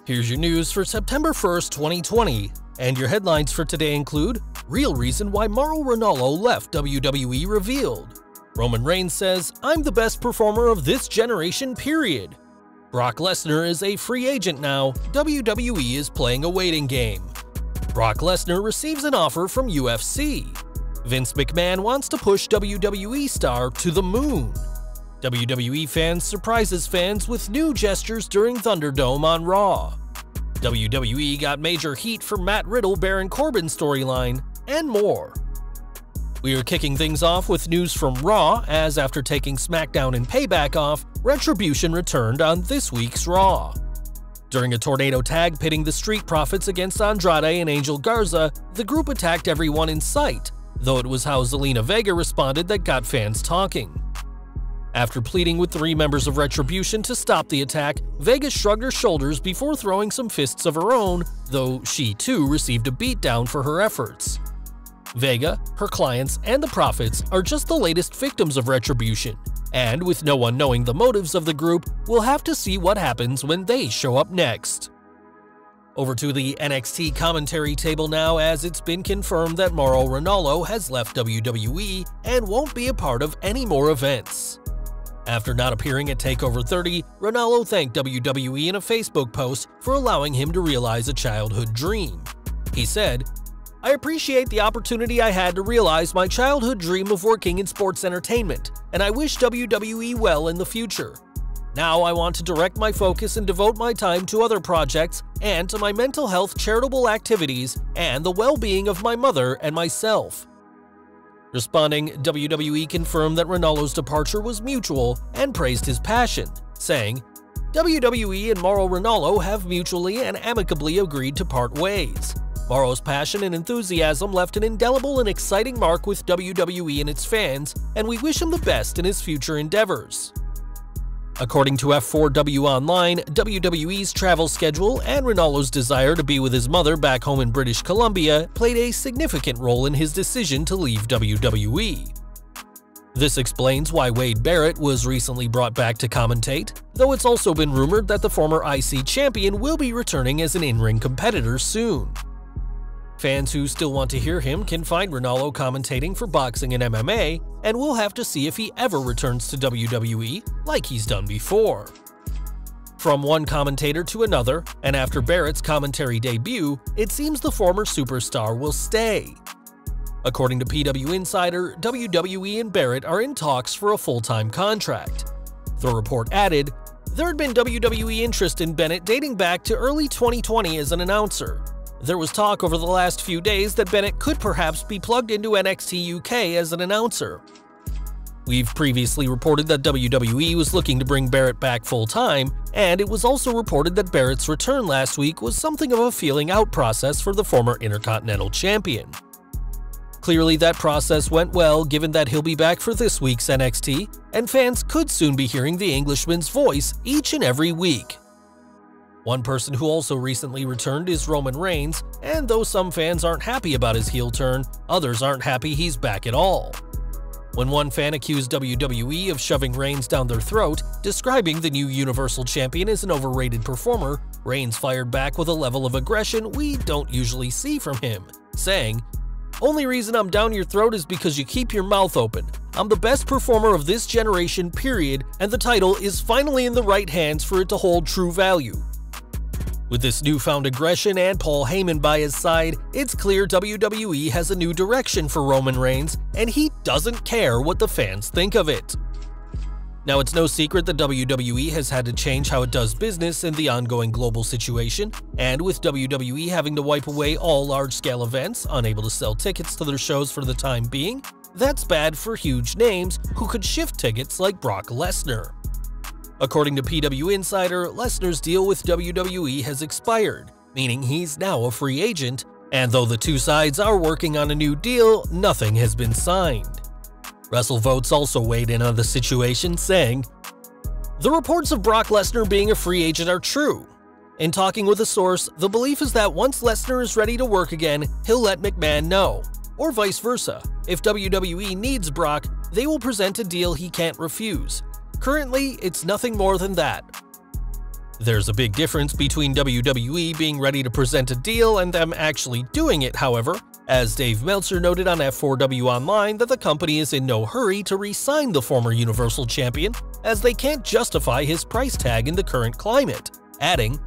Here's your news for September 1st, 2020, and your headlines for today include: real reason why Mauro Ranallo left WWE revealed. Roman Reigns says, "I'm the best performer of this generation, period." Brock Lesnar is a free agent now. WWE is playing a waiting game. Brock Lesnar receives an offer from UFC. Vince McMahon wants to push WWE star to the moon. WWE fans surprises fans with new gestures during Thunderdome on Raw. WWE got major heat for Matt Riddle Baron Corbin storyline, and more. We are kicking things off with news from Raw, as after taking SmackDown and Payback off, Retribution returned on this week's Raw. During a tornado tag pitting the Street Profits against Andrade and Angel Garza, the group attacked everyone in sight, though it was how Zelina Vega responded that got fans talking. After pleading with 3 members of Retribution to stop the attack, Vega shrugged her shoulders before throwing some fists of her own, though she too received a beatdown for her efforts. Vega, her clients, and the Profits are just the latest victims of Retribution, and with no one knowing the motives of the group, we'll have to see what happens when they show up next. Over to the NXT commentary table now, as it's been confirmed that Mauro Ranallo has left WWE and won't be a part of any more events. After not appearing at TakeOver 30, Ranallo thanked WWE in a Facebook post for allowing him to realize a childhood dream. He said, "I appreciate the opportunity I had to realize my childhood dream of working in sports entertainment, and I wish WWE well in the future. Now I want to direct my focus and devote my time to other projects and to my mental health charitable activities and the well-being of my mother and myself." Responding, WWE confirmed that Ranallo's departure was mutual and praised his passion, saying, "WWE and Mauro Ranallo have mutually and amicably agreed to part ways. Mauro's passion and enthusiasm left an indelible and exciting mark with WWE and its fans, and we wish him the best in his future endeavors." According to F4W Online, WWE's travel schedule and Ranallo's desire to be with his mother back home in British Columbia played a significant role in his decision to leave WWE. This explains why Wade Barrett was recently brought back to commentate, though it's also been rumored that the former IC champion will be returning as an in-ring competitor soon. Fans who still want to hear him can find Ranallo commentating for boxing and MMA, and we'll have to see if he ever returns to WWE like he's done before. From one commentator to another, and after Barrett's commentary debut, it seems the former superstar will stay. According to PW Insider, WWE and Barrett are in talks for a full-time contract. The report added, "There had been WWE interest in Bennett dating back to early 2020 as an announcer. There was talk over the last few days that Bennett could perhaps be plugged into NXT UK as an announcer." We've previously reported that WWE was looking to bring Barrett back full-time, and it was also reported that Barrett's return last week was something of a feeling-out process for the former Intercontinental Champion. Clearly that process went well, given that he'll be back for this week's NXT, and fans could soon be hearing the Englishman's voice each and every week. One person who also recently returned is Roman Reigns, and though some fans aren't happy about his heel turn, others aren't happy he's back at all. When one fan accused WWE of shoving Reigns down their throat, describing the new Universal Champion as an overrated performer, Reigns fired back with a level of aggression we don't usually see from him, saying, "Only reason I'm down your throat is because you keep your mouth open. I'm the best performer of this generation, period, and the title is finally in the right hands for it to hold true value." With this newfound aggression and Paul Heyman by his side, it's clear WWE has a new direction for Roman Reigns, and he doesn't care what the fans think of it. Now, it's no secret that WWE has had to change how it does business in the ongoing global situation, and with WWE having to wipe away all large-scale events, unable to sell tickets to their shows for the time being, that's bad for huge names who could shift tickets like Brock Lesnar. According to PW Insider, Lesnar's deal with WWE has expired, meaning he's now a free agent, and though the two sides are working on a new deal, nothing has been signed. WrestleVotes also weighed in on the situation, saying, "The reports of Brock Lesnar being a free agent are true. In talking with a source, the belief is that once Lesnar is ready to work again, he'll let McMahon know, or vice versa. If WWE needs Brock, they will present a deal he can't refuse. Currently, it's nothing more than that." There's a big difference between WWE being ready to present a deal and them actually doing it, however, as Dave Meltzer noted on F4W Online that the company is in no hurry to re-sign the former Universal Champion, as they can't justify his price tag in the current climate, adding,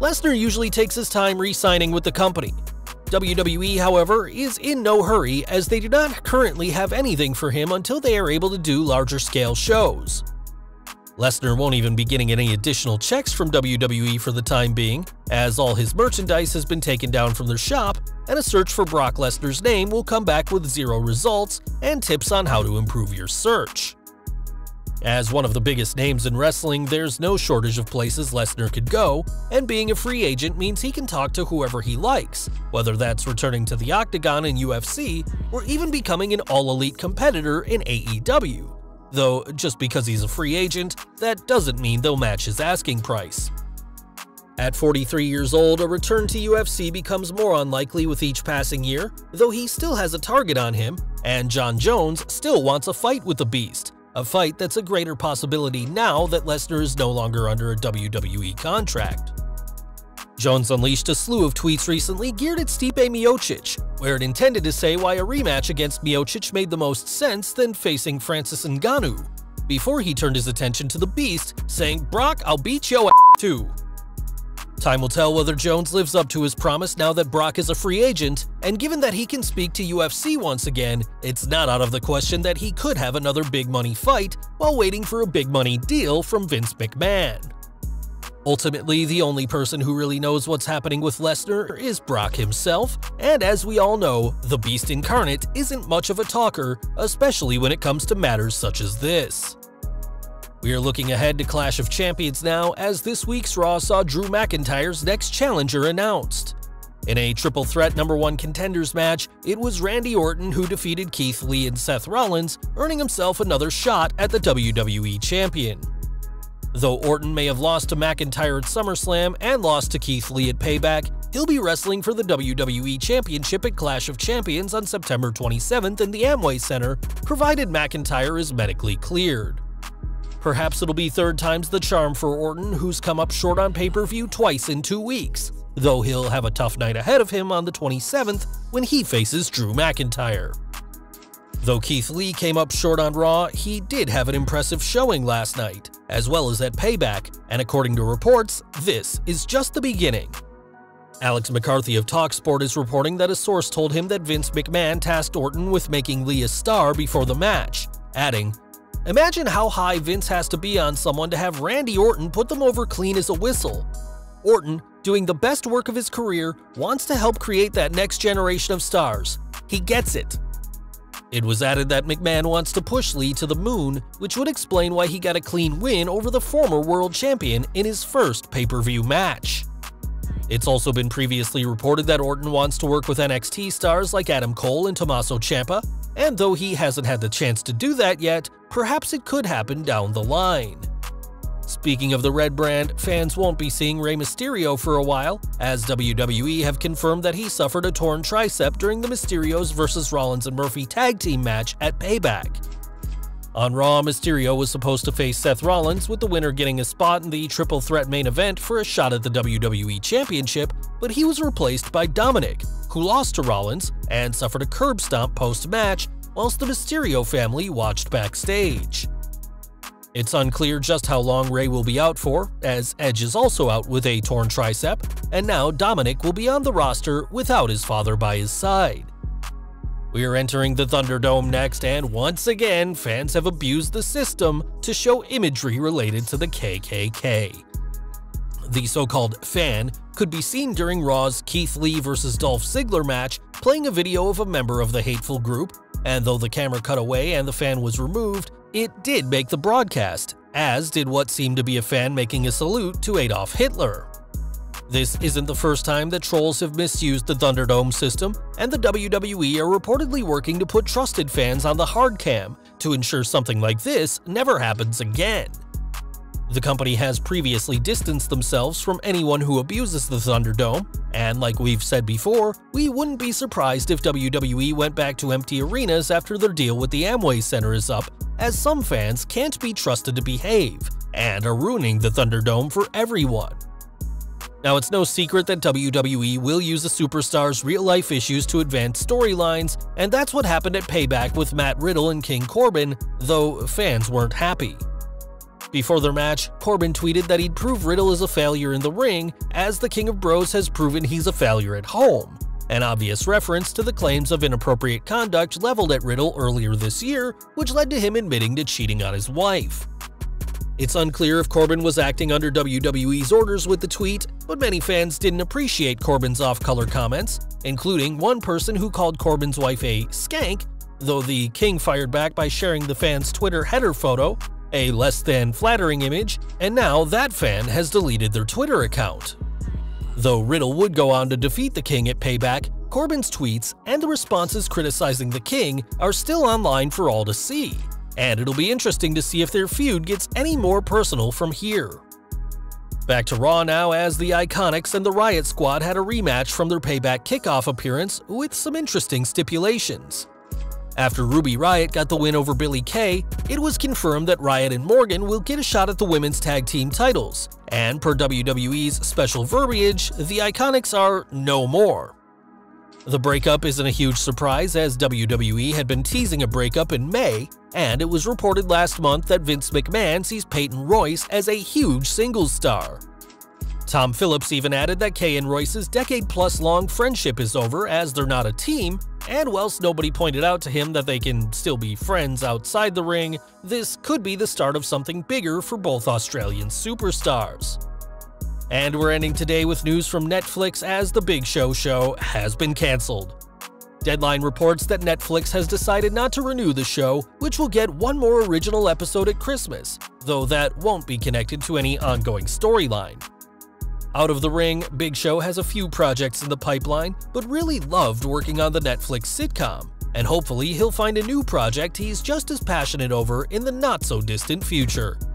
"Lesnar usually takes his time re-signing with the company. WWE, however, is in no hurry as they do not currently have anything for him until they are able to do larger-scale shows. Lesnar won't even be getting any additional checks from WWE for the time being, as all his merchandise has been taken down from their shop, and a search for Brock Lesnar's name will come back with 0 results and tips on how to improve your search." As one of the biggest names in wrestling, there's no shortage of places Lesnar could go, and being a free agent means he can talk to whoever he likes, whether that's returning to the Octagon in UFC or even becoming an all-elite competitor in AEW. Though, just because he's a free agent, that doesn't mean they'll match his asking price. At 43 years old, a return to UFC becomes more unlikely with each passing year, though he still has a target on him, and Jon Jones still wants a fight with the Beast, a fight that's a greater possibility now that Lesnar is no longer under a WWE contract. Jones unleashed a slew of tweets recently geared at Stipe Miocic, where it intended to say why a rematch against Miocic made the most sense than facing Francis Ngannou, before he turned his attention to the Beast, saying, "Brock, I'll beat yo ass too." Time will tell whether Jones lives up to his promise now that Brock is a free agent, and given that he can speak to UFC once again, it's not out of the question that he could have another big money fight while waiting for a big money deal from Vince McMahon. Ultimately, the only person who really knows what's happening with Lesnar is Brock himself, and as we all know, the Beast Incarnate isn't much of a talker, especially when it comes to matters such as this. We are looking ahead to Clash of Champions now, as this week's Raw saw Drew McIntyre's next challenger announced. In a triple threat #1 contenders match, it was Randy Orton who defeated Keith Lee and Seth Rollins, earning himself another shot at the WWE Champion. Though Orton may have lost to McIntyre at SummerSlam and lost to Keith Lee at Payback, he'll be wrestling for the WWE Championship at Clash of Champions on September 27th in the Amway Center, provided McIntyre is medically cleared. Perhaps it'll be third time's the charm for Orton, who's come up short on pay-per-view twice in 2 weeks, though he'll have a tough night ahead of him on the 27th when he faces Drew McIntyre. Though Keith Lee came up short on Raw, he did have an impressive showing last night, as well as at Payback, and according to reports, this is just the beginning. Alex McCarthy of TalkSport is reporting that a source told him that Vince McMahon tasked Orton with making Lee a star before the match, adding, "Imagine how high Vince has to be on someone to have Randy Orton put them over clean as a whistle. Orton, doing the best work of his career, wants to help create that next generation of stars. He gets it." It was added that McMahon wants to push Lee to the moon, which would explain why he got a clean win over the former world champion in his first pay-per-view match. It's also been previously reported that Orton wants to work with NXT stars like Adam Cole and Tommaso Ciampa, and though he hasn't had the chance to do that yet, perhaps it could happen down the line. Speaking of the Red brand, fans won't be seeing Rey Mysterio for a while, as WWE have confirmed that he suffered a torn tricep during the Mysterios vs. Rollins and Murphy tag team match at Payback. On Raw, Mysterio was supposed to face Seth Rollins, with the winner getting a spot in the triple threat main event for a shot at the WWE Championship, but he was replaced by Dominic, who lost to Rollins and suffered a curb stomp post-match, whilst the Mysterio family watched backstage. It's unclear just how long Rey will be out for, as Edge is also out with a torn tricep, and now Dominic will be on the roster without his father by his side. We are entering the Thunderdome next, and once again, fans have abused the system to show imagery related to the KKK. The so-called fan could be seen during Raw's Keith Lee vs. Dolph Ziggler match, playing a video of a member of the hateful group, and though the camera cut away and the fan was removed, it did make the broadcast, as did what seemed to be a fan making a salute to Adolf Hitler. This isn't the first time that trolls have misused the Thunderdome system, and the WWE are reportedly working to put trusted fans on the hard cam to ensure something like this never happens again. The company has previously distanced themselves from anyone who abuses the Thunderdome, and like we've said before, we wouldn't be surprised if WWE went back to empty arenas after their deal with the Amway Center is up, as some fans can't be trusted to behave, and are ruining the Thunderdome for everyone. Now, it's no secret that WWE will use the superstars' real-life issues to advance storylines, and that's what happened at Payback with Matt Riddle and King Corbin, though fans weren't happy. Before their match, Corbin tweeted that he'd prove Riddle is a failure in the ring, as the King of Bros has proven he's a failure at home, an obvious reference to the claims of inappropriate conduct leveled at Riddle earlier this year, which led to him admitting to cheating on his wife. It's unclear if Corbin was acting under WWE's orders with the tweet, but many fans didn't appreciate Corbin's off-color comments, including one person who called Corbin's wife a skank, though the King fired back by sharing the fan's Twitter header photo, a less-than-flattering image, and now that fan has deleted their Twitter account. Though Riddle would go on to defeat the King at Payback, Corbin's tweets and the responses criticizing the King are still online for all to see, and it'll be interesting to see if their feud gets any more personal from here. Back to Raw now, as the Iconics and the Riot Squad had a rematch from their Payback kickoff appearance with some interesting stipulations. After Ruby Riott got the win over Billie Kay, it was confirmed that Riott and Morgan will get a shot at the women's tag team titles, and per WWE's special verbiage, the Iconics are no more. The breakup isn't a huge surprise, as WWE had been teasing a breakup in May, and it was reported last month that Vince McMahon sees Peyton Royce as a huge singles star. Tom Phillips even added that Kay and Royce's decade-plus long friendship is over, as they're not a team, and whilst nobody pointed out to him that they can still be friends outside the ring, this could be the start of something bigger for both Australian superstars. And we're ending today with news from Netflix, as The Big Show show has been cancelled. Deadline reports that Netflix has decided not to renew the show, which will get one more original episode at Christmas, though that won't be connected to any ongoing storyline. Out of the ring, Big Show has a few projects in the pipeline, but really loved working on the Netflix sitcom, and hopefully he'll find a new project he's just as passionate over in the not-so-distant future.